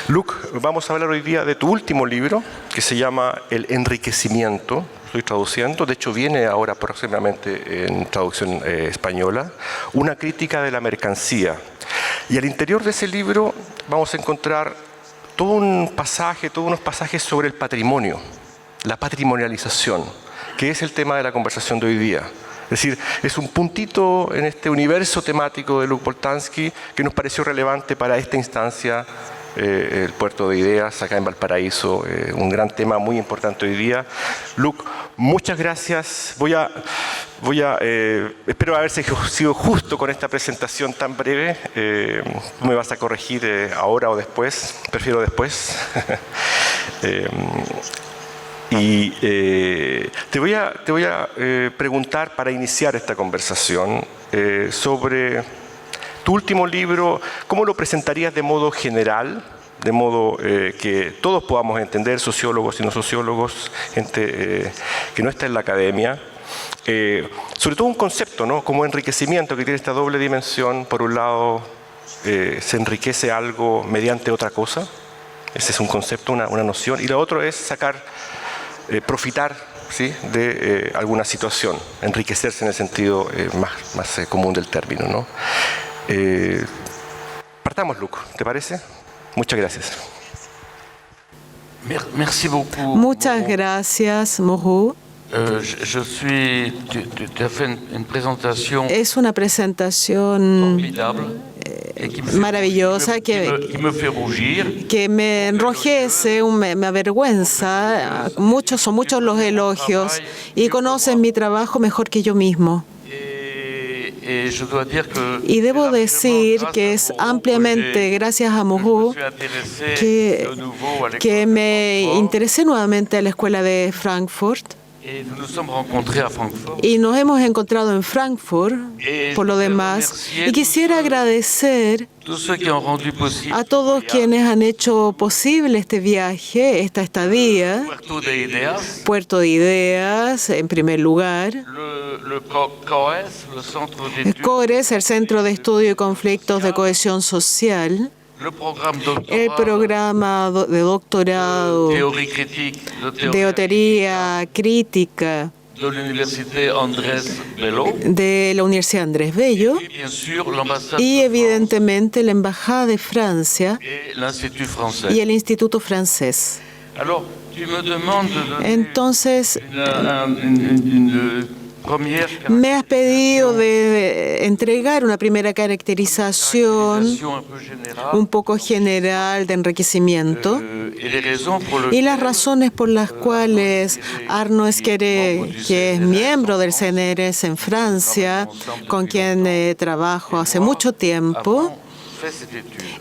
Luc, vamos a hablar hoy día de tu último libro, que se llama El enriquecimiento. Estoy traduciendo, de hecho viene ahora próximamente en traducción española, una crítica de la mercancía. Y al interior de ese libro vamos a encontrar todo un pasaje, todos unos pasajes sobre el patrimonio, la patrimonialización, que es el tema de la conversación de hoy día. Es decir, es un puntito en este universo temático de Luc Boltanski que nos pareció relevante para esta instancia, el puerto de ideas acá en Valparaíso, un gran tema muy importante hoy día. Luc, muchas gracias. Espero haber sido justo con esta presentación tan breve. Me vas a corregir ahora o después. Prefiero después. Te voy a preguntar para iniciar esta conversación sobre tu último libro. ¿Cómo lo presentarías de modo general? De modo que todos podamos entender, sociólogos y no sociólogos, gente que no está en la academia. Sobre todo un concepto, ¿no? Como enriquecimiento, que tiene esta doble dimensión. Por un lado, se enriquece algo mediante otra cosa. Ese es un concepto, una noción. Y lo otro es profitar, ¿sí?, de alguna situación, enriquecerse en el sentido más común del término, ¿no? Partamos, Luc, ¿te parece? Muchas gracias. Merci beaucoup. Muchas gracias, Mohu. Es una presentación maravillosa que me enrojece, me avergüenza. Son muchos los elogios y conocen mi trabajo mejor que yo mismo. Y debo decir que es ampliamente gracias a Mohu que me interesé nuevamente a la escuela de Frankfurt. Y nos hemos encontrado en Frankfurt, por lo demás. Y quisiera agradecer a todos quienes han hecho posible este viaje, esta estadía. Puerto de Ideas, en primer lugar. CORES, el Centro de Estudio y Conflictos de Cohesión Social. El programa de doctorado de teoría crítica de la Universidad Andrés Bello y evidentemente la Embajada de Francia y el Instituto Francés. Entonces, me has pedido de entregar una primera caracterización un poco general de enriquecimiento y las razones por las cuales Arnaud Esqueré, que es miembro del CNRS en Francia, con quien trabajo hace mucho tiempo,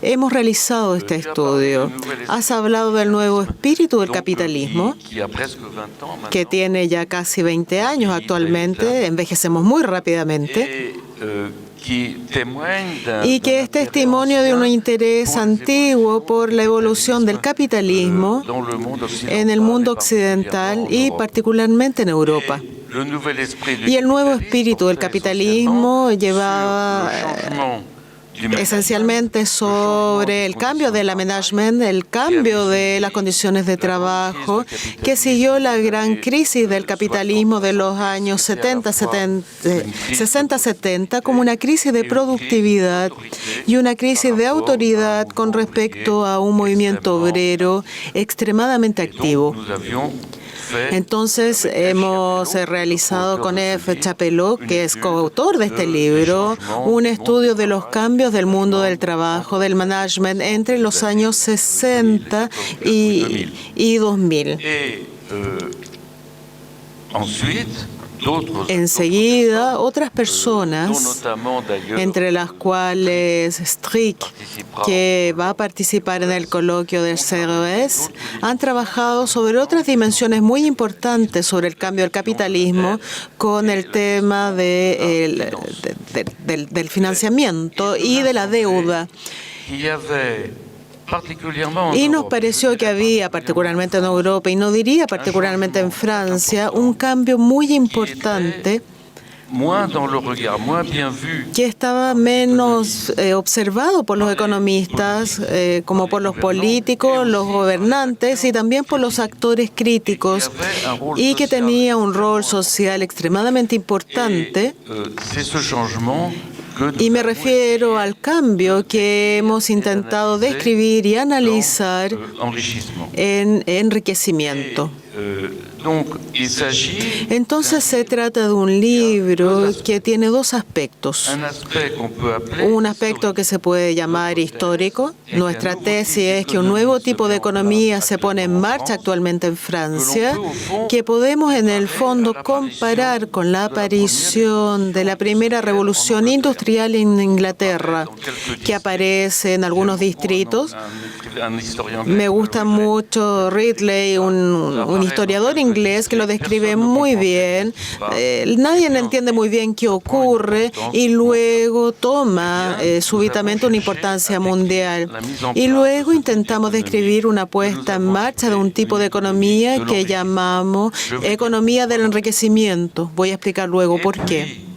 hemos realizado este estudio. Has hablado del nuevo espíritu del capitalismo, que tiene ya casi 20 años actualmente, envejecemos muy rápidamente, y que es testimonio de un interés antiguo por la evolución del capitalismo en el mundo occidental y particularmente en Europa. Y el nuevo espíritu del capitalismo llevaba esencialmente sobre el cambio de la management, el cambio de las condiciones de trabajo que siguió la gran crisis del capitalismo de los años 60-70 como una crisis de productividad y una crisis de autoridad con respecto a un movimiento obrero extremadamente activo. Entonces, hemos realizado con F. Chapelot, que es coautor de este libro, un estudio de los cambios del mundo del trabajo, del management, entre los años 60 y 2000. Enseguida, otras personas, entre las cuales Strick, que va a participar en el coloquio del CRS, han trabajado sobre otras dimensiones muy importantes sobre el cambio del capitalismo con el tema del financiamiento y de la deuda. Y nos pareció que había, particularmente en Europa, y no diría particularmente en Francia, un cambio muy importante que estaba menos observado por los economistas, como por los políticos, los gobernantes y también por los actores críticos, y que tenía un rol social extremadamente importante. Y me refiero al cambio que hemos intentado describir y analizar en enriquecimiento. Entonces se trata de un libro que tiene dos aspectos. Un aspecto que se puede llamar histórico. Nuestra tesis es que un nuevo tipo de economía se pone en marcha actualmente en Francia, que podemos en el fondo comparar con la aparición de la primera revolución industrial en Inglaterra, que aparece en algunos distritos. Me gusta mucho Ridley, un historiador inglés que lo describe muy bien. Nadie entiende muy bien qué ocurre y luego toma súbitamente una importancia mundial. Y luego intentamos describir una puesta en marcha de un tipo de economía que llamamos economía del enriquecimiento. Voy a explicar luego por qué.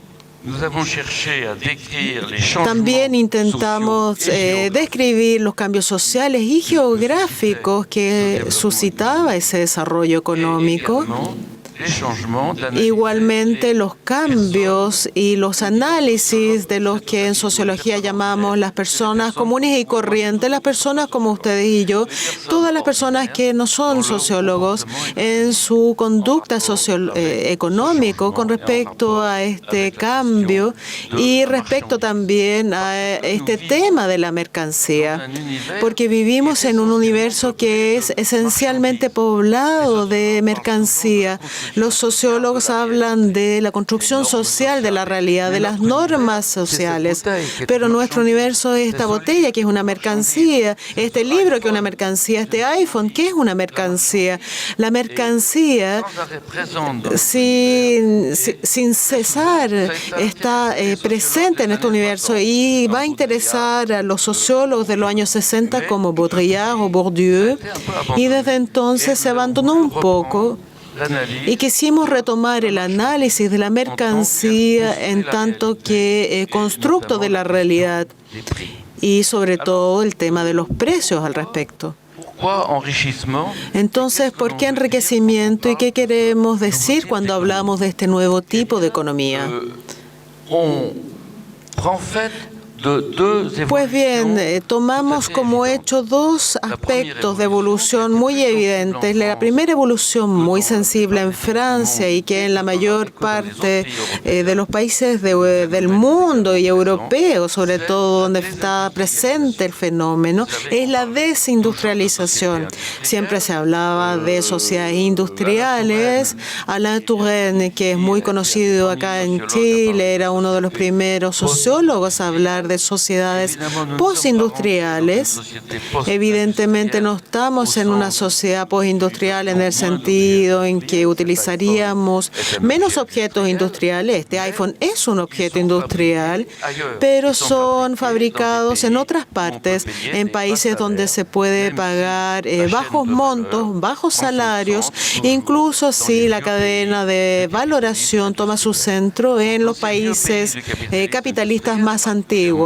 También intentamos describir los cambios sociales y geográficos que suscitaba ese desarrollo económico. Igualmente los cambios y los análisis de los que en sociología llamamos las personas comunes y corrientes, las personas como ustedes y yo, todas las personas que no son sociólogos, en su conducta económica con respecto a este cambio y respecto también a este tema de la mercancía, porque vivimos en un universo que es esencialmente poblado de mercancía. Los sociólogos hablan de la construcción social de la realidad, de las normas sociales, pero nuestro universo es esta botella que es una mercancía, este libro que es una mercancía, este iPhone que es una mercancía. La mercancía sin cesar está presente en este universo y va a interesar a los sociólogos de los años 60 como Baudrillard o Bourdieu, y desde entonces se abandonó un poco. Y quisimos retomar el análisis de la mercancía en tanto que constructo de la realidad y sobre todo el tema de los precios al respecto. Entonces, ¿por qué enriquecimiento y qué queremos decir cuando hablamos de este nuevo tipo de economía? Pues bien, tomamos como hecho dos aspectos de evolución muy evidentes. La primera evolución muy sensible en Francia y que en la mayor parte de los países del mundo y europeos, sobre todo donde está presente el fenómeno, es la desindustrialización. Siempre se hablaba de sociedades industriales. Alain Touraine, que es muy conocido acá en Chile, era uno de los primeros sociólogos a hablar de sociedades postindustriales. Evidentemente no estamos en una sociedad postindustrial en el sentido en que utilizaríamos menos objetos industriales. Este iPhone es un objeto industrial, pero son fabricados en otras partes, en países donde se puede pagar bajos montos, bajos salarios, incluso si la cadena de valoración toma su centro en los países capitalistas más antiguos.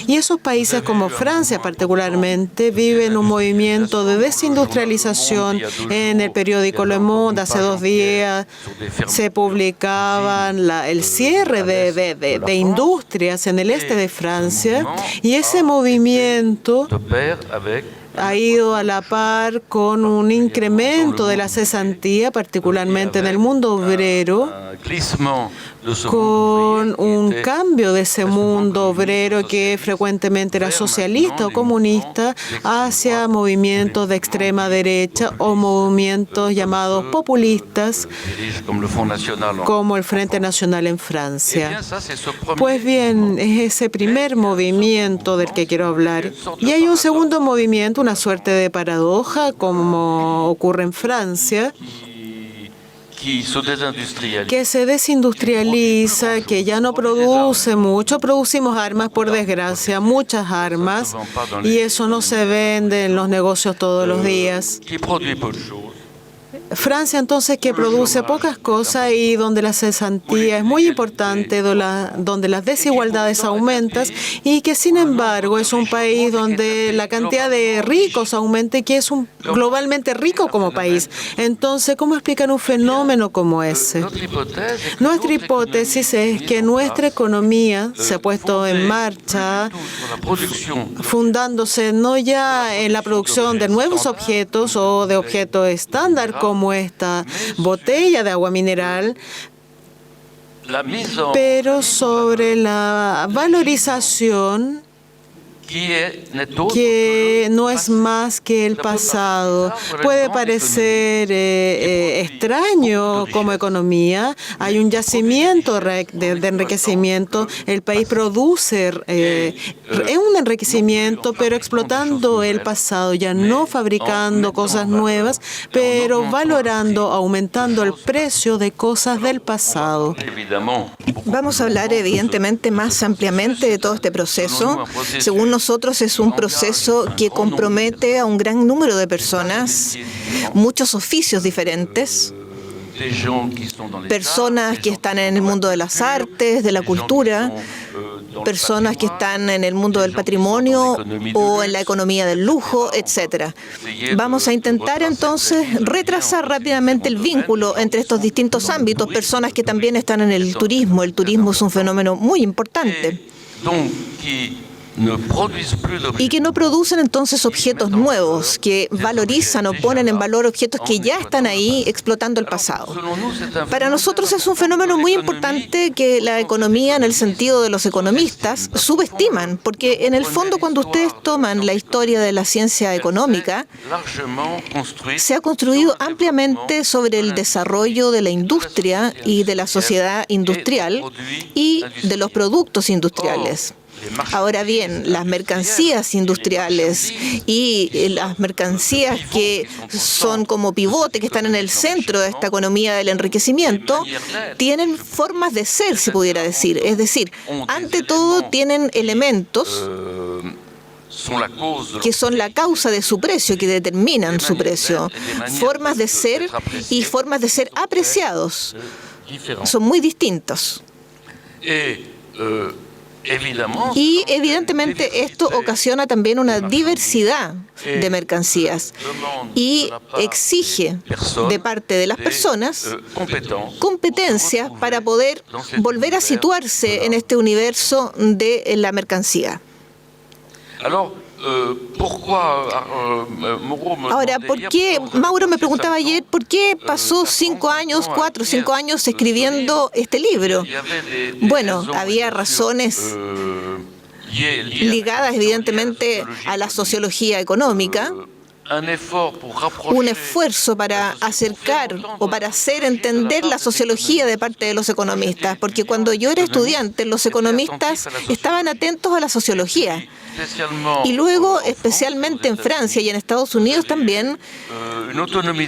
Y esos países como Francia particularmente viven un movimiento de desindustrialización. En el periódico Le Monde hace 2 días se publicaban el cierre de industrias en el este de Francia, y ese movimiento ha ido a la par con un incremento de la cesantía, particularmente en el mundo obrero, con un cambio de ese mundo obrero que frecuentemente era socialista o comunista hacia movimientos de extrema derecha o movimientos llamados populistas como el Frente Nacional en Francia. Pues bien, es ese primer movimiento del que quiero hablar. Y hay un segundo movimiento, una suerte de paradoja, como ocurre en Francia, que se desindustrializa, que ya no produce mucho. Producimos armas, por desgracia, muchas armas, y eso no se vende en los negocios todos los días. Francia entonces que produce pocas cosas y donde la cesantía es muy importante, donde las desigualdades aumentan y que sin embargo es un país donde la cantidad de ricos aumenta y que es un globalmente rico como país. Entonces, ¿cómo explican un fenómeno como ese? Nuestra hipótesis es que nuestra economía se ha puesto en marcha fundándose no ya en la producción de nuevos objetos o de objetos estándar como esta botella de agua mineral, pero sobre la valorización que no es más que el pasado. Puede parecer extraño como economía. Hay un yacimiento de enriquecimiento. El país produce un enriquecimiento, pero explotando el pasado, ya no fabricando cosas nuevas, pero valorando, aumentando el precio de cosas del pasado. Vamos a hablar evidentemente más ampliamente de todo este proceso. Según nosotros es un proceso que compromete a un gran número de personas, muchos oficios diferentes, personas que están en el mundo de las artes, de la cultura, personas que están en el mundo del patrimonio o en la economía del lujo, etc. Vamos a intentar entonces retrasar rápidamente el vínculo entre estos distintos ámbitos, personas que también están en el turismo. El turismo es un fenómeno muy importante y que no producen entonces objetos nuevos, que valorizan o ponen en valor objetos que ya están ahí explotando el pasado. Para nosotros es un fenómeno muy importante que la economía, en el sentido de los economistas, subestiman, porque en el fondo cuando ustedes toman la historia de la ciencia económica, se ha construido ampliamente sobre el desarrollo de la industria y de la sociedad industrial y de los productos industriales. Ahora bien, las mercancías industriales y las mercancías que son como pivote, que están en el centro de esta economía del enriquecimiento, tienen formas de ser, se pudiera decir. Es decir, ante todo tienen elementos que son la causa de su precio, que determinan su precio. Formas de ser y formas de ser apreciados. Son muy distintos. Y evidentemente esto ocasiona también una diversidad de mercancías y exige de parte de las personas competencias para poder volver a situarse en este universo de la mercancía. Ahora, ¿por qué? Mauro me preguntaba ayer, ¿por qué pasó 4 o 5 años escribiendo este libro? Bueno, había razones ligadas evidentemente a la sociología económica, un esfuerzo para acercar o para hacer entender la sociología de parte de los economistas, porque cuando yo era estudiante, los economistas estaban atentos a la sociología. Y luego, especialmente en Francia y en Estados Unidos también,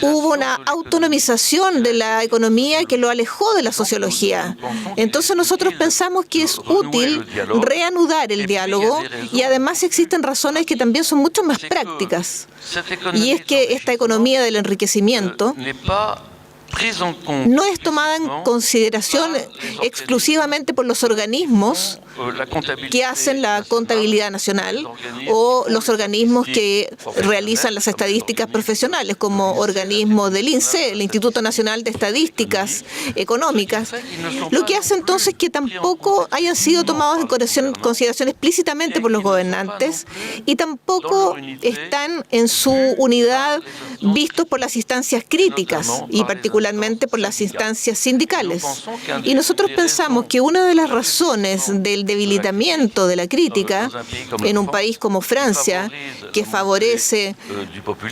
hubo una autonomización de la economía que lo alejó de la sociología. Entonces nosotros pensamos que es útil reanudar el diálogo y además existen razones que también son mucho más prácticas. Y es que esta economía del enriquecimiento no es tomada en consideración exclusivamente por los organismos que hacen la contabilidad nacional o los organismos que realizan las estadísticas profesionales, como organismos del INSEE, el Instituto Nacional de Estadísticas Económicas, lo que hace entonces que tampoco hayan sido tomados en consideración explícitamente por los gobernantes y tampoco están en su unidad vistos por las instancias críticas y particularmente por las instancias sindicales. Y nosotros pensamos que una de las razones del debilitamiento de la crítica en un país como Francia, que favorece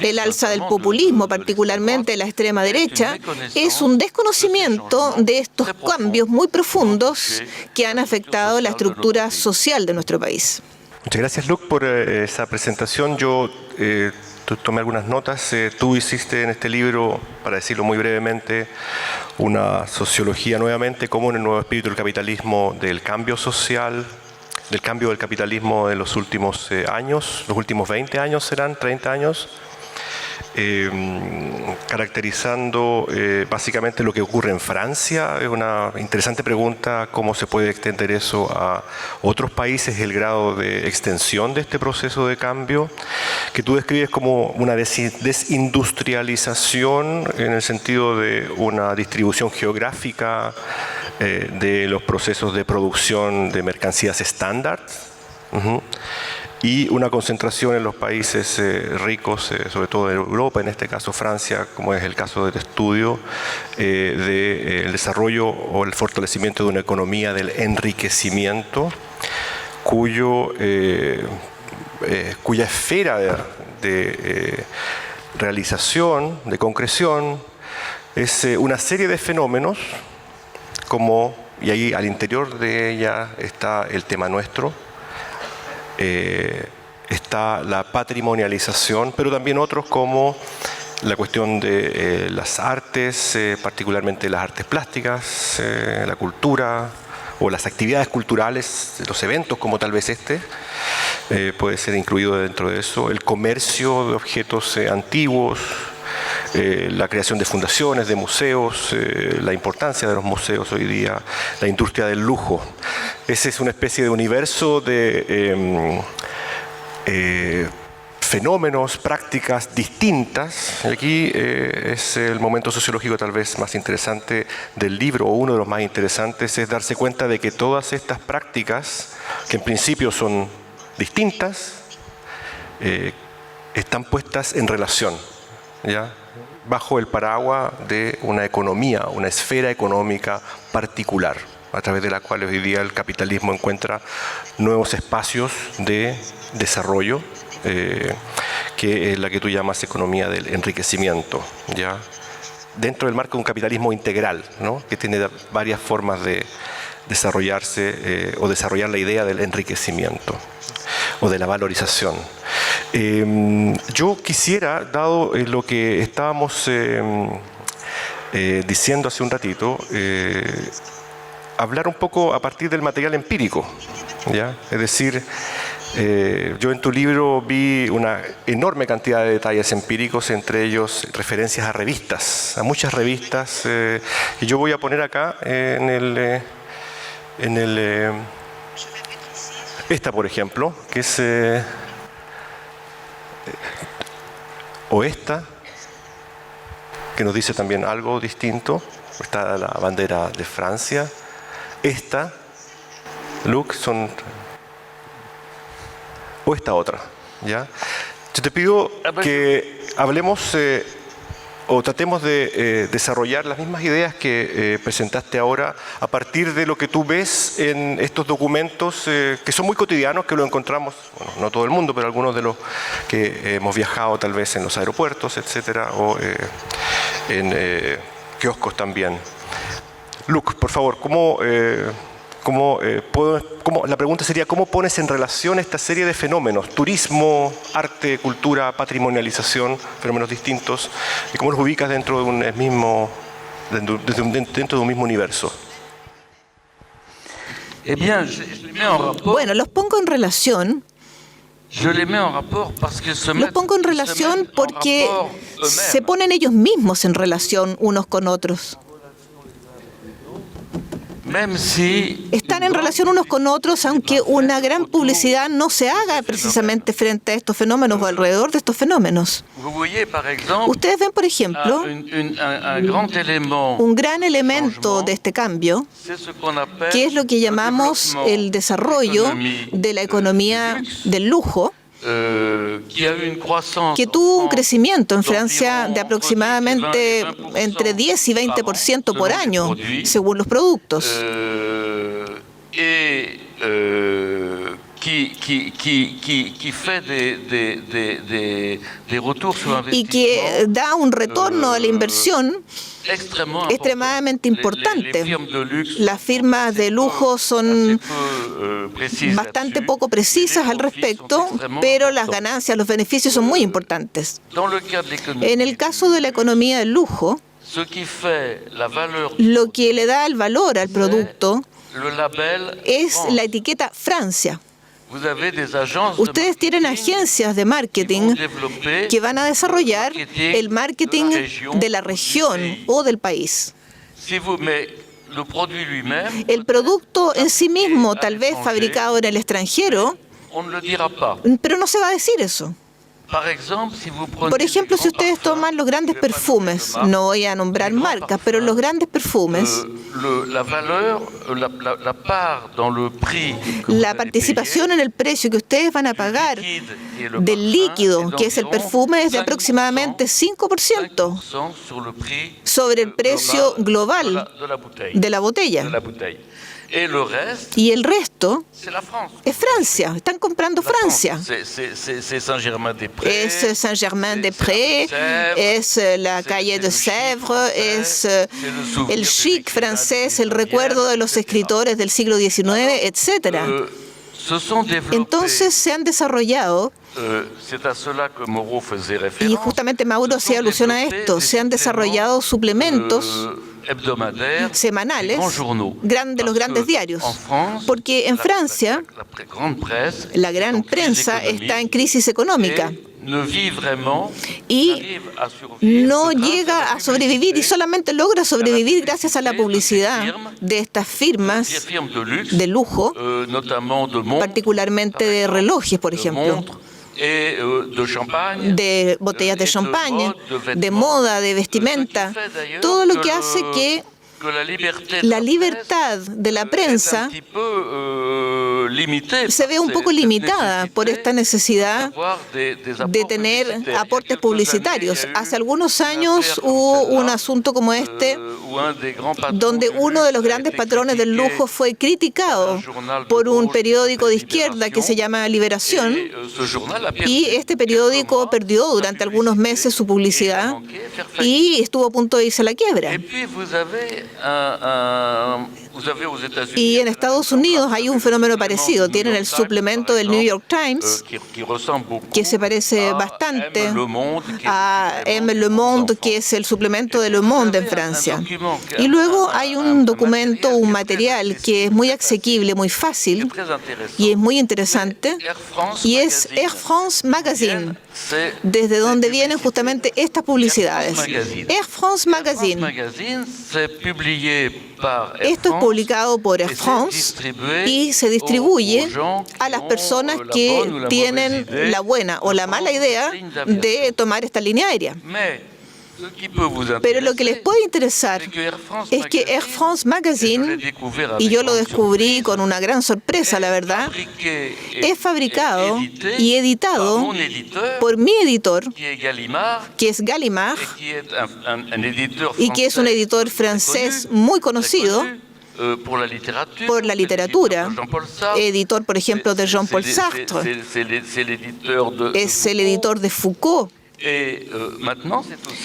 el alza del populismo, particularmente de la extrema derecha, es un desconocimiento de estos cambios muy profundos que han afectado la estructura social de nuestro país. Muchas gracias, Luc, por esa presentación. Yo tomé algunas notas. Tú hiciste en este libro, para decirlo muy brevemente, una sociología nuevamente, como en el nuevo espíritu del capitalismo, del cambio social, del cambio del capitalismo de los últimos años, los últimos 20 años serán, 30 años. caracterizando básicamente lo que ocurre en Francia. Es una interesante pregunta cómo se puede extender eso a otros países, el grado de extensión de este proceso de cambio, que tú describes como una desindustrialización en el sentido de una distribución geográfica de los procesos de producción de mercancías estándar. Y una concentración en los países ricos, sobre todo en Europa, en este caso Francia, como es el caso del estudio, del desarrollo o el fortalecimiento de una economía del enriquecimiento, cuya esfera de realización, de concreción, es una serie de fenómenos, y ahí al interior de ella está el tema nuestro, está la patrimonialización, pero también otros como la cuestión de las artes, particularmente las artes plásticas, la cultura o las actividades culturales, los eventos como tal vez puede ser incluido dentro de eso, el comercio de objetos antiguos, la creación de fundaciones, de museos, la importancia de los museos hoy día, la industria del lujo. Ese es una especie de universo de fenómenos, prácticas distintas. Y aquí es el momento sociológico tal vez más interesante del libro, o uno de los más interesantes, es darse cuenta de que todas estas prácticas, que en principio son distintas, están puestas en relación, ¿ya?, bajo el paraguas de una economía, una esfera económica particular, a través de la cual hoy día el capitalismo encuentra nuevos espacios de desarrollo, que es la que tú llamas economía del enriquecimiento, ¿ya?, dentro del marco de un capitalismo integral, ¿no?, que tiene varias formas de desarrollarse o desarrollar la idea del enriquecimiento o de la valorización. Yo quisiera, dado lo que estábamos diciendo hace un ratito, hablar un poco a partir del material empírico, ¿ya? Es decir, yo en tu libro vi una enorme cantidad de detalles empíricos, entre ellos referencias a revistas, a muchas revistas, que yo voy a poner acá esta, por ejemplo, que es o esta, que nos dice también algo distinto. Está la bandera de Francia. Esta, Luc, o esta otra, ¿ya? Yo te pido que hablemos o tratemos de desarrollar las mismas ideas que presentaste ahora a partir de lo que tú ves en estos documentos que son muy cotidianos, que lo encontramos, bueno, no todo el mundo, pero algunos de los que hemos viajado tal vez en los aeropuertos, etcétera, o en kioscos también. Luc, por favor, la pregunta sería, ¿cómo pones en relación esta serie de fenómenos? Turismo, arte, cultura, patrimonialización, fenómenos distintos, y cómo los ubicas dentro de un mismo universo. Bueno, los pongo en relación. Los pongo en relación porque se ponen ellos mismos en relación unos con otros. Están en relación unos con otros, aunque una gran publicidad no se haga precisamente frente a estos fenómenos o alrededor de estos fenómenos. Ustedes ven, por ejemplo, un gran elemento de este cambio, que es lo que llamamos el desarrollo de la economía del lujo, que tuvo un crecimiento en Francia de aproximadamente entre 10 y 20% por año, según los productos. Y que da un retorno a la inversión extremadamente importante. Las firmas de lujo son bastante poco precisas al respecto, pero las ganancias, los beneficios son muy importantes. En el caso de la economía del lujo, lo que le da el valor al producto es la etiqueta Francia. Ustedes tienen agencias de marketing que van a desarrollar el marketing de la región o del país. El producto en sí mismo, tal vez fabricado en el extranjero, pero no se va a decir eso. Por ejemplo, si ustedes toman los grandes perfumes, no voy a nombrar marcas, pero los grandes perfumes, la participación en el precio que ustedes van a pagar del líquido, que es el perfume, es de aproximadamente 5% sobre el precio global de la botella. Y el resto es Francia. Están comprando Francia. Es Saint-Germain-des-Prés, es la calle de Sèvres, es el chic francés, el recuerdo de los escritores del siglo XIX, etc. Entonces se han desarrollado, y justamente Mauro hacía alusión a esto, se han desarrollado suplementos semanales de los grandes diarios, porque en Francia la gran prensa está en crisis económica y no llega a sobrevivir, y solamente logra sobrevivir gracias a la publicidad de estas firmas de lujo, particularmente de relojes, por ejemplo, de botellas de champagne, de moda, de vestimenta, todo lo que hace que la libertad de la prensa se ve un poco limitada por esta necesidad de tener aportes publicitarios. Hace algunos años hubo un asunto como este, donde uno de los grandes patrones del lujo fue criticado por un periódico de izquierda que se llama Liberación, y este periódico perdió durante algunos meses su publicidad y estuvo a punto de irse a la quiebra. Y en Estados Unidos hay un fenómeno parecido. Tienen el suplemento del New York Times, que se parece bastante a M. Le Monde, que es el suplemento de Le Monde en Francia. Y luego hay un documento, un material que es muy asequible, muy fácil y es muy interesante, y es Air France Magazine, desde donde vienen justamente estas publicidades. Air France Magazine. Esto es publicado por Air France y se distribuye a las personas que tienen la buena o la mala idea de tomar esta línea aérea. Pero lo que les puede interesar es que Air France Magazine, y yo lo descubrí con una gran sorpresa, la verdad, es fabricado y editado por mi editor, que es Gallimard, y que es un editor francés muy conocido por la literatura, editor, por ejemplo, de Jean-Paul Sartre, es el editor de Foucault,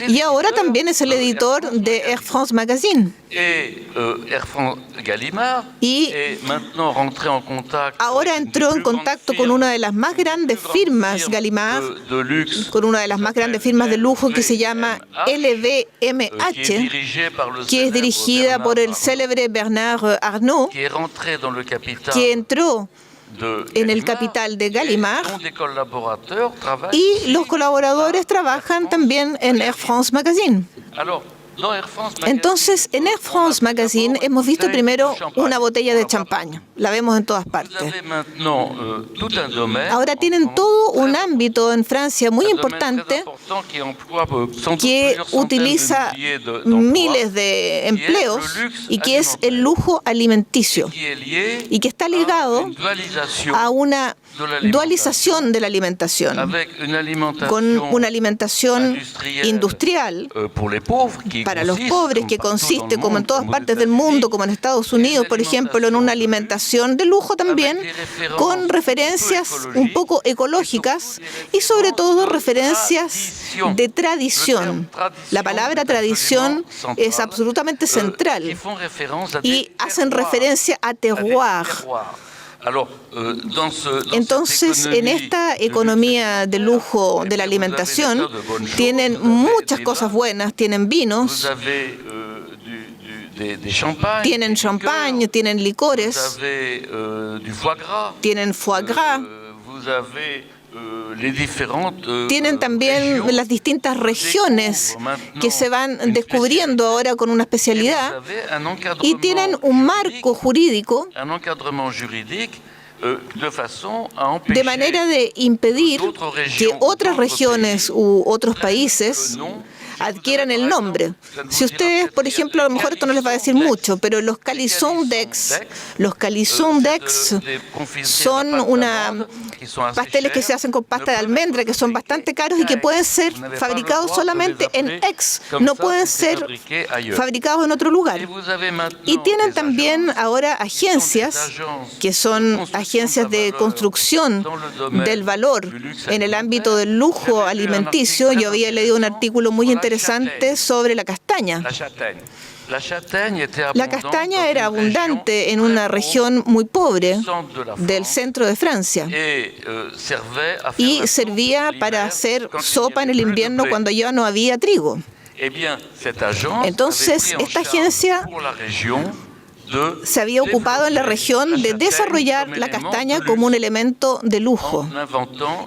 y ahora también es el editor de Air France Magazine. Y ahora entró en contacto con una de las más grandes firmas, Gallimard, con una de las más grandes firmas de lujo que se llama LVMH, que es dirigida por el célebre Bernard Arnault, que entró en el capital de Gallimard, y los colaboradores trabajan también en Air France Magazine. Entonces, en Air France Magazine hemos visto primero una botella de champaña. La vemos en todas partes. Ahora tienen todo un ámbito en Francia muy importante que utiliza miles de empleos y que es el lujo alimenticio, y que está ligado a una dualización de la alimentación, con una alimentación industrial para los pobres, que consiste, como en todas partes del mundo, como en Estados Unidos, por ejemplo, en una alimentación de lujo también, con referencias un poco ecológicas y sobre todo referencias de tradición. La palabra tradición es absolutamente central y hacen referencia a terroir. Entonces, en esta economía de lujo de la alimentación, tienen muchas cosas buenas, tienen vinos, Tienen champagne, tienen licores, tienen foie gras. Tienen también las distintas regiones que se van descubriendo ahora con una especialidad y tienen un marco jurídico de manera de impedir que otras regiones u otros países adquieran el nombre. Si ustedes, por ejemplo, a lo mejor esto no les va a decir mucho, pero los Calisson d'Aix son pasteles que se hacen con pasta de almendra, que son bastante caros y que pueden ser fabricados solamente en Aix, no pueden ser fabricados en otro lugar. Y tienen también ahora agencias, que son agencias de construcción del valor en el ámbito del lujo alimenticio. Yo había leído un artículo muy interesante sobre la castaña. La castaña era abundante en una región muy pobre del centro de Francia y servía para hacer sopa en el invierno cuando ya no había trigo. Entonces, esta agencia se había ocupado en la región de desarrollar la castaña como un elemento de lujo,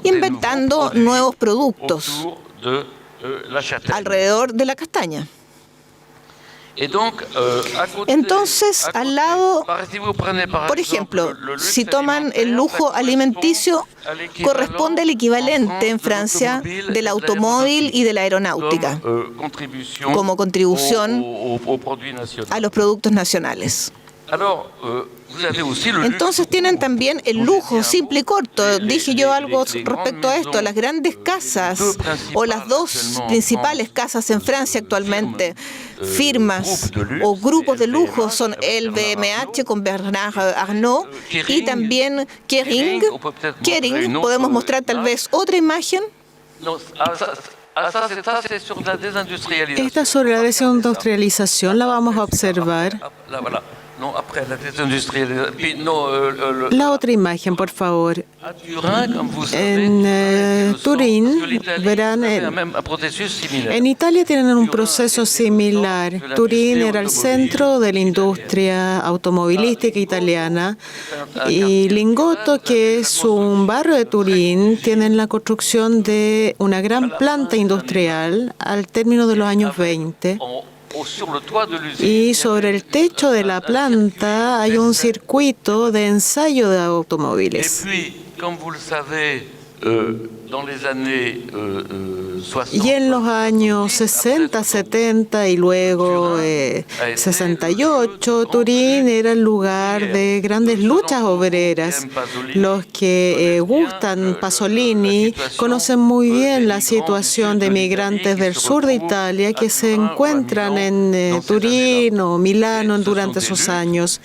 inventando nuevos productos alrededor de la castaña. Entonces, al lado, por ejemplo, si toman el lujo alimenticio, corresponde al equivalente en Francia del automóvil y de la aeronáutica, como contribución a los productos nacionales. Entonces tienen también el lujo simple y corto. Dije yo algo respecto a esto. Las grandes casas o las dos principales casas en Francia actualmente, firmas o grupos de lujo, son LVMH con Bernard Arnault y también Kering. Kering, podemos mostrar tal vez otra imagen. Esta sobre la desindustrialización la vamos a observar. La otra imagen, por favor. En Turín, verán, en Italia tienen un proceso similar. Turín era el centro de la industria automovilística italiana y Lingotto, que es un barrio de Turín, tienen la construcción de una gran planta industrial al término de los años 20. Y sobre el techo de la planta hay un circuito de ensayo de automóviles. Y en los años 60, 70 y luego 68, Turín era el lugar de grandes luchas obreras. Los que gustan Pasolini conocen muy bien la situación de migrantes del sur de Italia que se encuentran en Turín o Milano durante esos años.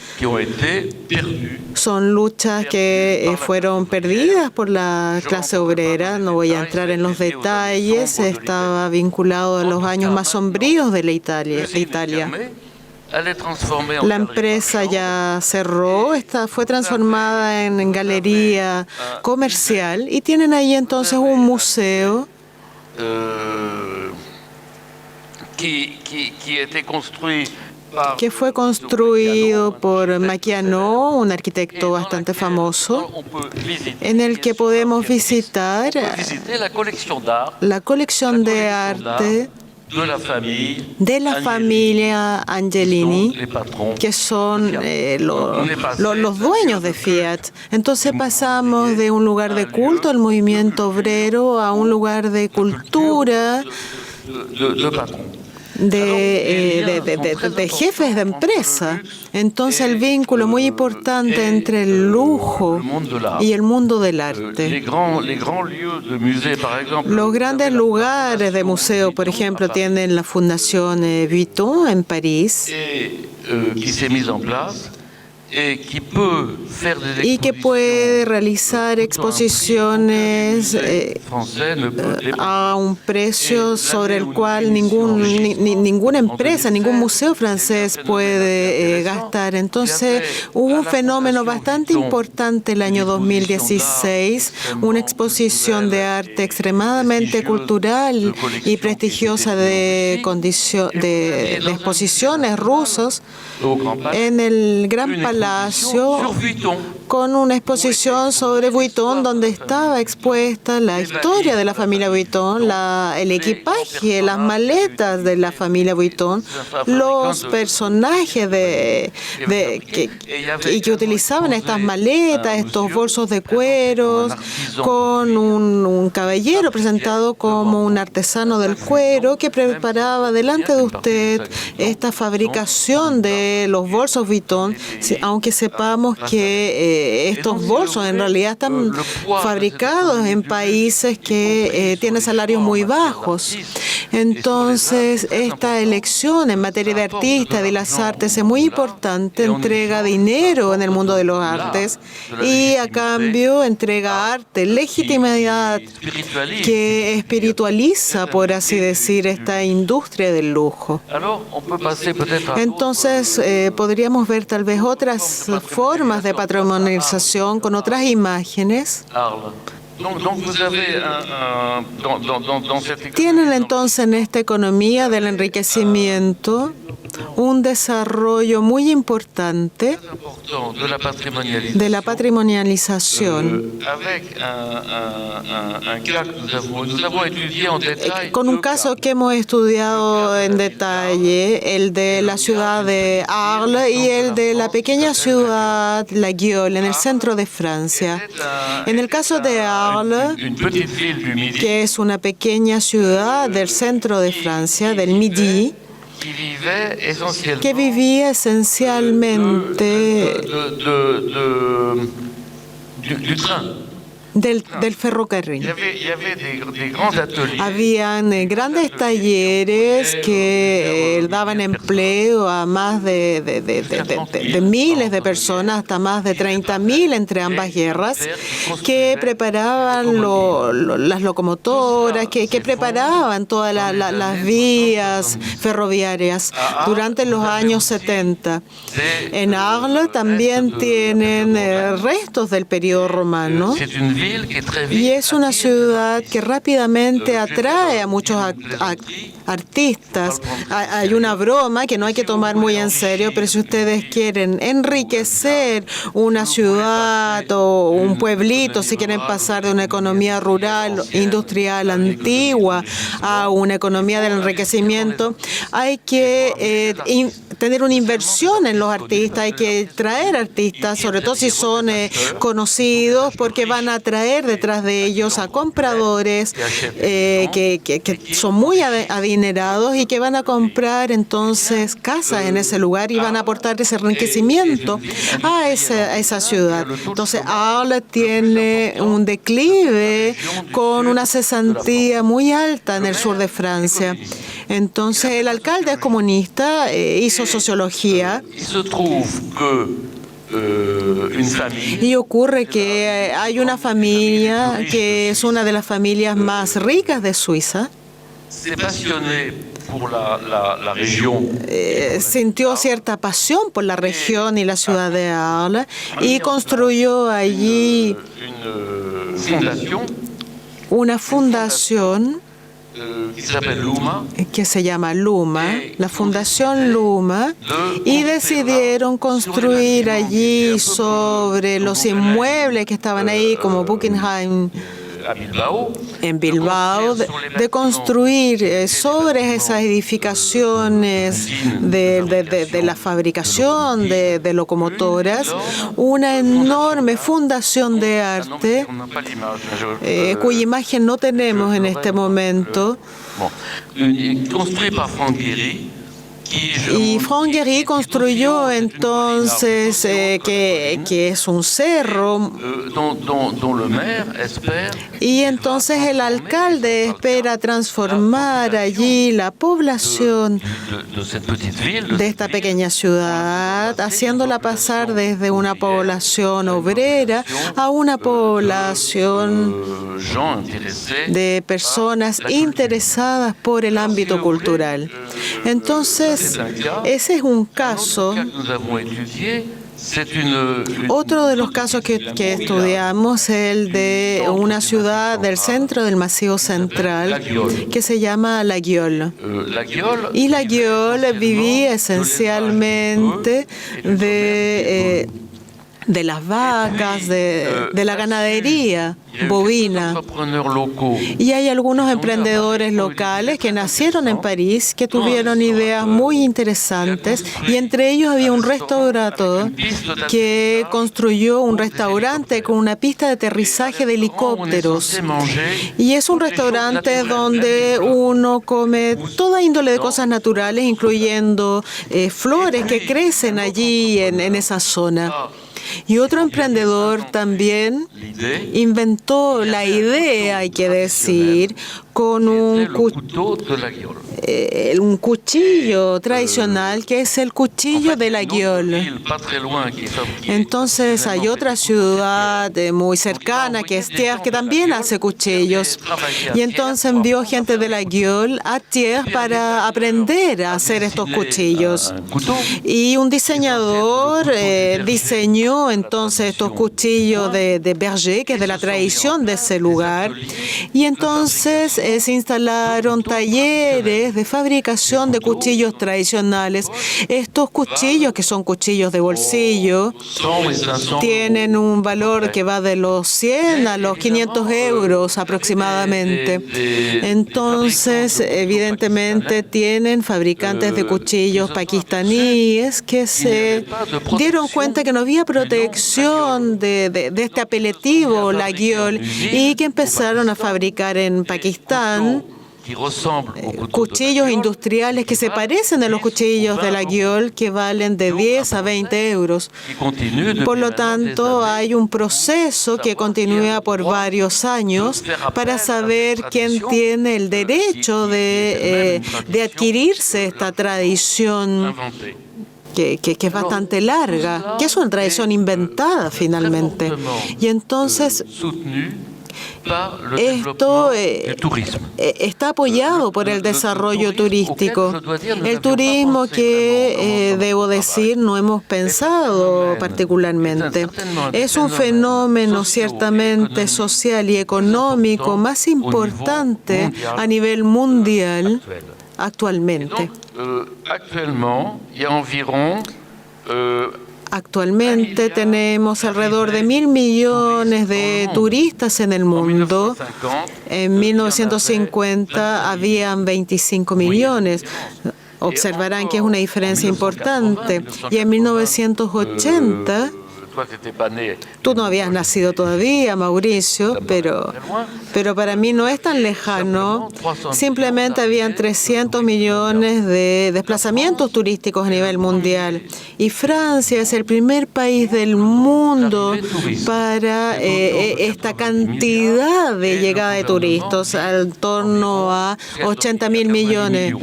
Son luchas que fueron perdidas por la clase obrera. No voy a entrar en los detalles, estaba vinculado a los años más sombríos de la Italia. La empresa ya cerró, fue transformada en galería comercial y tienen ahí entonces un museo que fue construido por Macchiano, un arquitecto bastante famoso, en el que podemos visitar la colección de arte de la familia Angelini, que son los dueños de Fiat. Entonces pasamos de un lugar de culto, el movimiento obrero, a un lugar de cultura, de jefes de empresa. Entonces el vínculo muy importante entre el lujo y el mundo del arte. Los grandes lugares de museo, por ejemplo, tienen la Fundación Vuitton en París, y que puede realizar exposiciones a un precio sobre el cual ninguna empresa, ningún museo francés puede gastar. Entonces hubo un fenómeno bastante importante el año 2016, una exposición de arte extremadamente cultural y prestigiosa de exposiciones rusos en el Gran Palacio, con una exposición sobre Vuitton donde estaba expuesta la historia de la familia Vuitton, el equipaje, las maletas de la familia Vuitton, los personajes que utilizaban estas maletas, estos bolsos de cueros, con un caballero presentado como un artesano del cuero que preparaba delante de usted esta fabricación de los bolsos Vuitton, aunque sepamos que estos bolsos en realidad están fabricados en países que tienen salarios muy bajos. Entonces, esta elección en materia de artistas, de las artes, es muy importante, entrega dinero en el mundo de los artes y a cambio entrega arte, legitimidad que espiritualiza, por así decir, esta industria del lujo. Entonces, podríamos ver tal vez otras formas de patrimonialización con otras imágenes. Tienen entonces en esta economía del enriquecimiento un desarrollo muy importante de la patrimonialización. Con un caso que hemos estudiado en detalle, el de la ciudad de Arles y el de la pequeña ciudad La Guiole, en el centro de Francia. En el caso de Arles, que es una pequeña ciudad del centro de Francia, del Midi, que vivía esencialmente del ferrocarril. Habían grandes talleres que daban empleo a más de miles de personas, hasta más de 30.000 entre ambas guerras, que preparaban las locomotoras, que preparaban todas las vías ferroviarias durante los años 70. En Arles también tienen restos del periodo romano. Y es una ciudad que rápidamente atrae a muchos artistas. Hay una broma que no hay que tomar muy en serio, pero si ustedes quieren enriquecer una ciudad o un pueblito, si quieren pasar de una economía rural, industrial, antigua, a una economía del enriquecimiento, hay que tener una inversión en los artistas, hay que traer artistas, sobre todo si son conocidos, porque van a traer detrás de ellos a compradores que son muy adinerados y que van a comprar entonces casas en ese lugar y van a aportar ese enriquecimiento a esa ciudad. Entonces, Arles tiene un declive con una cesantía muy alta en el sur de Francia. Entonces, el alcalde es comunista, hizo sociología. Y ocurre que hay una familia que es una de las familias más ricas de Suiza. Sintió cierta pasión por la región y la ciudad de Arles y construyó allí una fundación que se llama Luma, la Fundación Luma, y decidieron construir allí sobre los inmuebles que estaban ahí, como Buckingham en Bilbao, de construir sobre esas edificaciones de la fabricación de locomotoras una enorme fundación de arte cuya imagen no tenemos en este momento. Y Franck Gehry construyó entonces, que es un cerro, y entonces el alcalde espera transformar allí la población de esta pequeña ciudad, haciéndola pasar desde una población obrera a una población de personas interesadas por el ámbito cultural. Entonces, ese es un caso. Otro de los casos que estudiamos es el de una ciudad del centro del Macizo Central que se llama La Guiole. Y La Guiole vivía esencialmente de las vacas, de la ganadería bovina. Y hay algunos emprendedores locales que nacieron en París, que tuvieron ideas muy interesantes, y entre ellos había un restaurador que construyó un restaurante con una pista de aterrizaje de helicópteros. Y es un restaurante donde uno come toda índole de cosas naturales, incluyendo flores que crecen allí en esa zona. Y otro emprendedor también inventó la idea, hay que decir, con un cuchillo tradicional, que es el cuchillo de La Guiole. Entonces hay otra ciudad muy cercana, que es Thiers, que también hace cuchillos. Y entonces envió gente de La Guiole a Thiers para aprender a hacer estos cuchillos. Y un diseñador diseñó entonces estos cuchillos de Berger, que es de la tradición de ese lugar. Y entonces se instalaron talleres de fabricación de cuchillos tradicionales. Estos cuchillos, que son cuchillos de bolsillo, tienen un valor que va de los 100 a los 500 euros aproximadamente. Entonces, evidentemente, tienen fabricantes de cuchillos pakistaníes que se dieron cuenta que no había protección de este apelativo, La Guiole, y que empezaron a fabricar en Pakistán cuchillos industriales que se parecen a los cuchillos de La Guiole, que valen de 10 a 20 euros. Por lo tanto, hay un proceso que continúa por varios años para saber quién tiene el derecho de adquirirse esta tradición que es bastante larga, que es una tradición inventada finalmente. Y entonces esto está apoyado por el desarrollo turístico. El turismo que, debo decir, no hemos pensado particularmente. Es un fenómeno ciertamente social y económico más importante a nivel mundial actualmente. Actualmente tenemos alrededor de 1.000 millones de turistas en el mundo. En 1950 habían 25 millones. Observarán que es una diferencia importante. Y en 1980, tú no habías nacido todavía, Mauricio, pero para mí no es tan lejano. Simplemente habían 300 millones de desplazamientos turísticos a nivel mundial. Y Francia es el primer país del mundo para esta cantidad de llegada de turistas, al torno a 80.000 millones.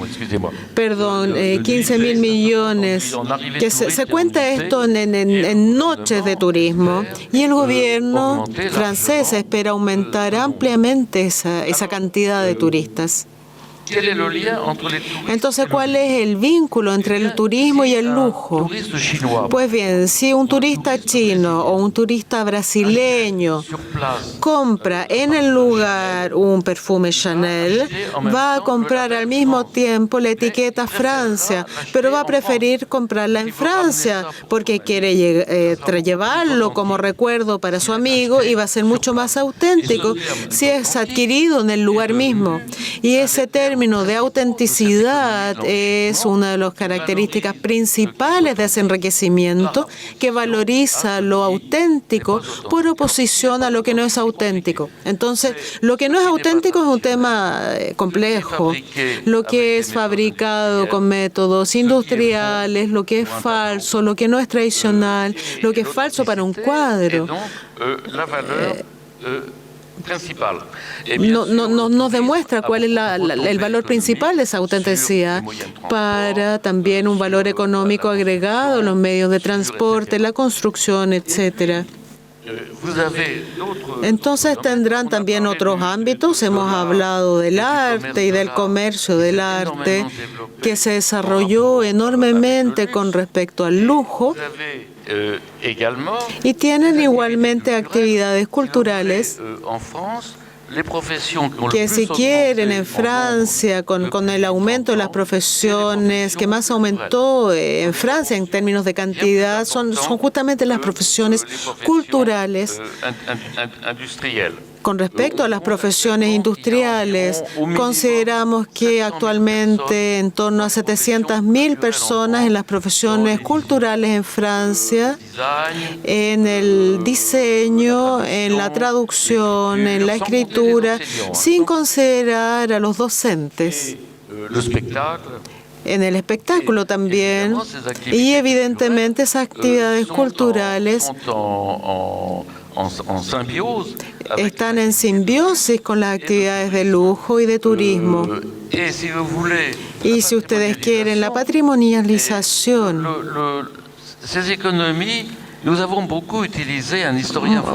Perdón, 15.000 millones. Que se cuenta esto en noches de turismo, y el gobierno francés espera aumentar ampliamente esa cantidad de turistas. Entonces, ¿cuál es el vínculo entre el turismo y el lujo? Pues bien, si un turista chino o un turista brasileño compra en el lugar un perfume Chanel, va a comprar al mismo tiempo la etiqueta Francia, pero va a preferir comprarla en Francia porque quiere llevarlo como recuerdo para su amigo, y va a ser mucho más auténtico si es adquirido en el lugar mismo. Y ese término término de autenticidad es una de las características principales de ese enriquecimiento, que valoriza lo auténtico por oposición a lo que no es auténtico. Entonces, lo que no es auténtico es un tema complejo. Lo que es fabricado con métodos industriales, lo que es falso, lo que no es tradicional, lo que es falso para un cuadro. Nos demuestra cuál es el valor principal de esa autenticidad para también un valor económico agregado en los medios de transporte, la construcción, etcétera. Entonces tendrán también otros ámbitos. Hemos hablado del arte y del comercio del arte, que se desarrolló enormemente con respecto al lujo. Y tienen igualmente actividades culturales que, si quieren, en Francia, con el aumento de las profesiones que más aumentó en Francia en términos de cantidad, son justamente las profesiones culturales. Con respecto a las profesiones industriales, consideramos que actualmente en torno a 700.000 personas en las profesiones culturales en Francia, en el diseño, en la traducción, en la escritura, sin considerar a los docentes. En el espectáculo también, y evidentemente esas actividades culturales están en simbiosis con las actividades de lujo y de turismo. Y si ustedes quieren, la patrimonialización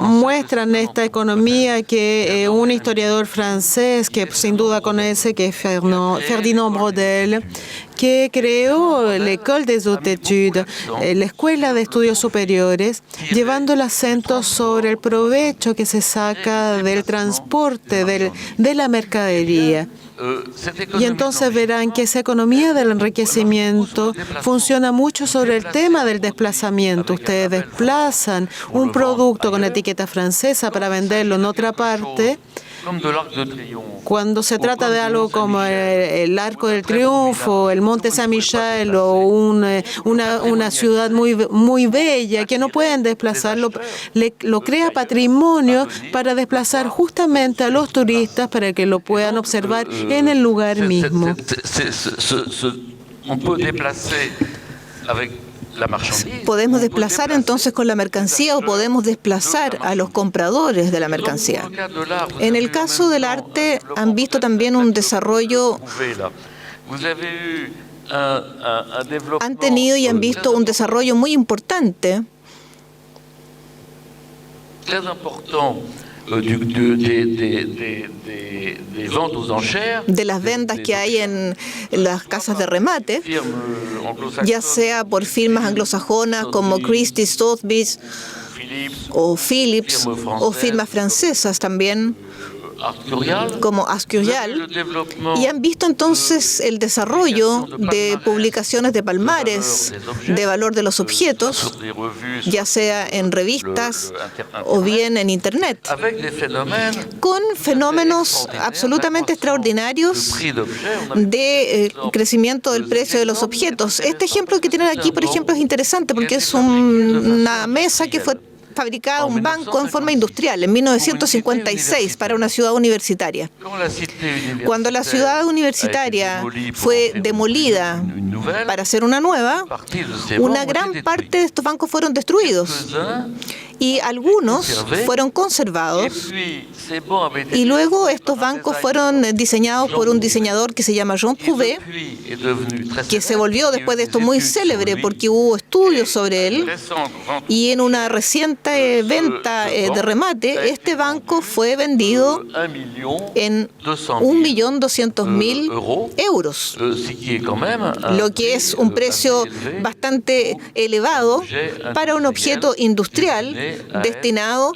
muestran esta economía que un historiador francés que sin duda conoce, que es Ferdinand Braudel, que creó l'École des Hautes Études, la Escuela de Estudios Superiores, llevando el acento sobre el provecho que se saca del transporte, de la mercadería. Y entonces verán que esa economía del enriquecimiento funciona mucho sobre el tema del desplazamiento. Ustedes desplazan un producto con etiqueta francesa para venderlo en otra parte. Cuando se trata de algo como el Arco del Triunfo, el Monte Saint-Michel o una ciudad muy bella que no pueden desplazarlo, lo crea patrimonio para desplazar justamente a los turistas para que lo puedan observar en el lugar mismo. Podemos desplazar entonces con la mercancía o podemos desplazar a los compradores de la mercancía. En el caso del arte, han visto también un desarrollo, han tenido y han visto un desarrollo muy importante de las ventas que hay en las casas de remate, ya sea por firmas anglosajonas como Christie's, Sotheby's o Philips, o firmas francesas también como Art-Curial, y han visto entonces el desarrollo de publicaciones de palmares de valor de los objetos, ya sea en revistas o bien en Internet, con fenómenos absolutamente extraordinarios de crecimiento del precio de los objetos. Este ejemplo que tienen aquí, por ejemplo, es interesante porque es una mesa que fue fabricada un banco en forma industrial en 1956 para una ciudad universitaria. Cuando la ciudad universitaria fue demolida para hacer una nueva, una gran parte de estos bancos fueron destruidos y algunos fueron conservados, y luego estos bancos fueron diseñados por un diseñador que se llama Jean Prouvé, que se volvió después de esto muy célebre porque hubo estudios sobre él, y en una reciente venta de remate, este banco fue vendido en 1.200.000 euros, lo que es un precio bastante elevado para un objeto industrial destinado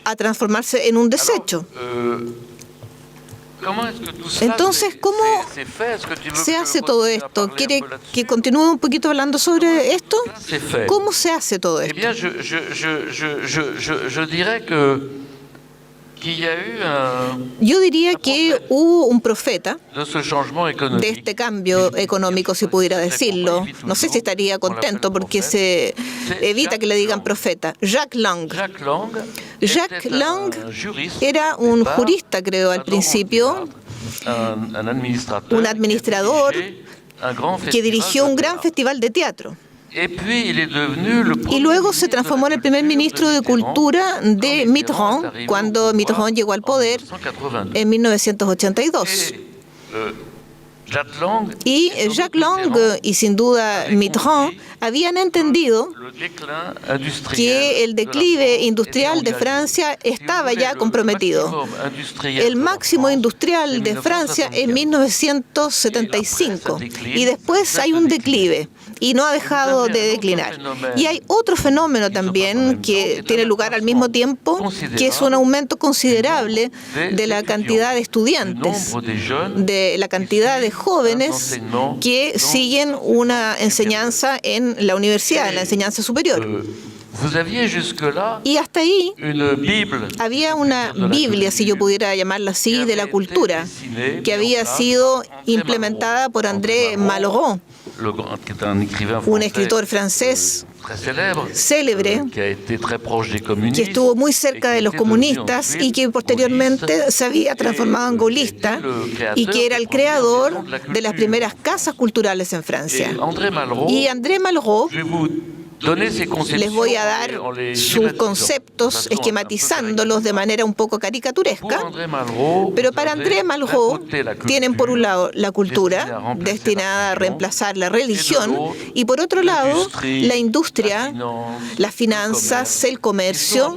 a transformarse en un desecho. Entonces, ¿cómo se hace todo esto? ¿Quiere que continúe un poquito hablando sobre esto? ¿Cómo se hace todo esto? Yo diría que hubo un profeta de este cambio económico, si pudiera decirlo. No sé si estaría contento porque se evita que le digan profeta. Jacques Lang. Jacques Lang era un jurista, creo, al principio, un administrador que dirigió un gran festival de teatro. Y luego se transformó en el primer ministro de Cultura de Mitterrand, cuando Mitterrand llegó al poder en 1982. Y Jacques Lang y sin duda Mitterrand habían entendido que el declive industrial de Francia estaba ya comprometido. El máximo industrial de Francia en 1975 y después hay un declive y no ha dejado de declinar. Y hay otro fenómeno también que tiene lugar al mismo tiempo, que es un aumento considerable de la cantidad de estudiantes, de la cantidad de jóvenes que siguen una enseñanza en la universidad, en la enseñanza superior. Y hasta ahí había una Biblia, si yo pudiera llamarla así, de la cultura, que había sido implementada por André Malraux, un escritor francés célebre que estuvo muy cerca de los comunistas y que posteriormente se había transformado en gaullista y que era el creador de las primeras casas culturales en Francia. Y André Malraux, les voy a dar sus conceptos esquematizándolos de manera un poco caricaturesca, pero para André Malraux tienen por un lado la cultura, destinada a reemplazar la religión, y por otro lado la industria, las finanzas, el comercio,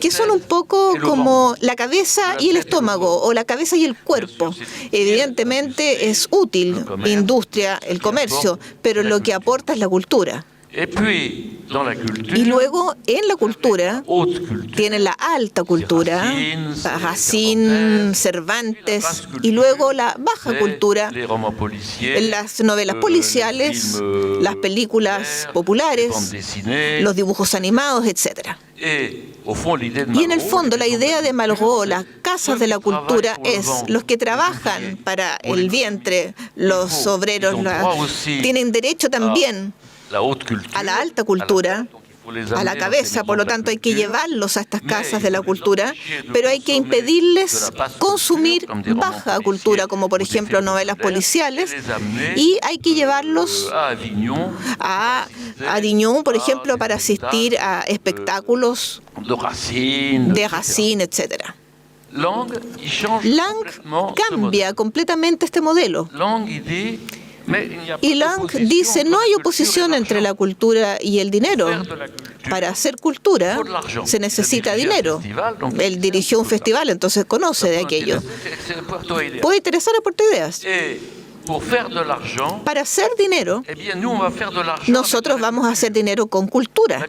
que son un poco como la cabeza y el estómago, o la cabeza y el cuerpo. Evidentemente es útil, industria, el comercio, pero lo que aporta es la cultura. Y luego en la cultura tienen la alta cultura, Racine, Cervantes, y luego la baja cultura, las novelas policiales, las películas populares, los dibujos animados, etc. Y en el fondo la idea de Malraux, las casas de la cultura, es los que trabajan para el vientre, los obreros, tienen derecho también a la alta cultura, a la cabeza, por lo tanto hay que llevarlos a estas casas de la cultura, pero hay que impedirles consumir baja cultura, como por ejemplo novelas policiales, y hay que llevarlos a Avignon, por ejemplo, para asistir a espectáculos de Racine, etc. Lang cambia completamente este modelo. Y Lang dice, no hay oposición entre la cultura y el dinero. Para hacer cultura se necesita dinero. Él dirigió un festival, entonces conoce de aquello. Puede interesar a Puerto Ideas. Para hacer dinero, nosotros vamos a hacer dinero con cultura.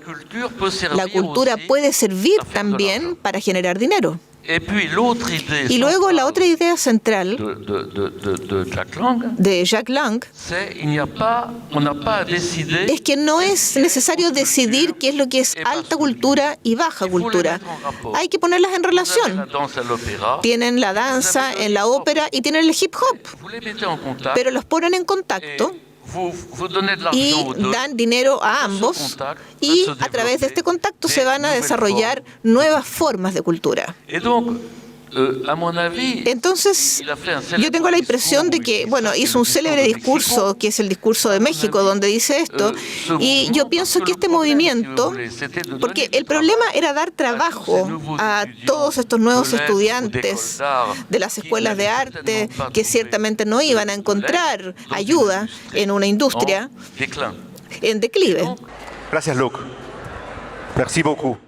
La cultura puede servir también para generar dinero. Y luego la otra idea central de Jacques Lang es que no es necesario decidir qué es lo que es alta cultura y baja cultura. Hay que ponerlas en relación. Tienen la danza en la ópera y tienen el hip hop, pero los ponen en contacto y dan dinero a ambos, y a través de este contacto se van a desarrollar nuevas formas de cultura. Entonces, yo tengo la impresión de que, hizo un célebre discurso, que es el discurso de México, donde dice esto, y yo pienso que este movimiento, porque el problema era dar trabajo a todos estos nuevos estudiantes de las escuelas de arte, que ciertamente no iban a encontrar ayuda en una industria en declive. Gracias, Luc. Merci beaucoup.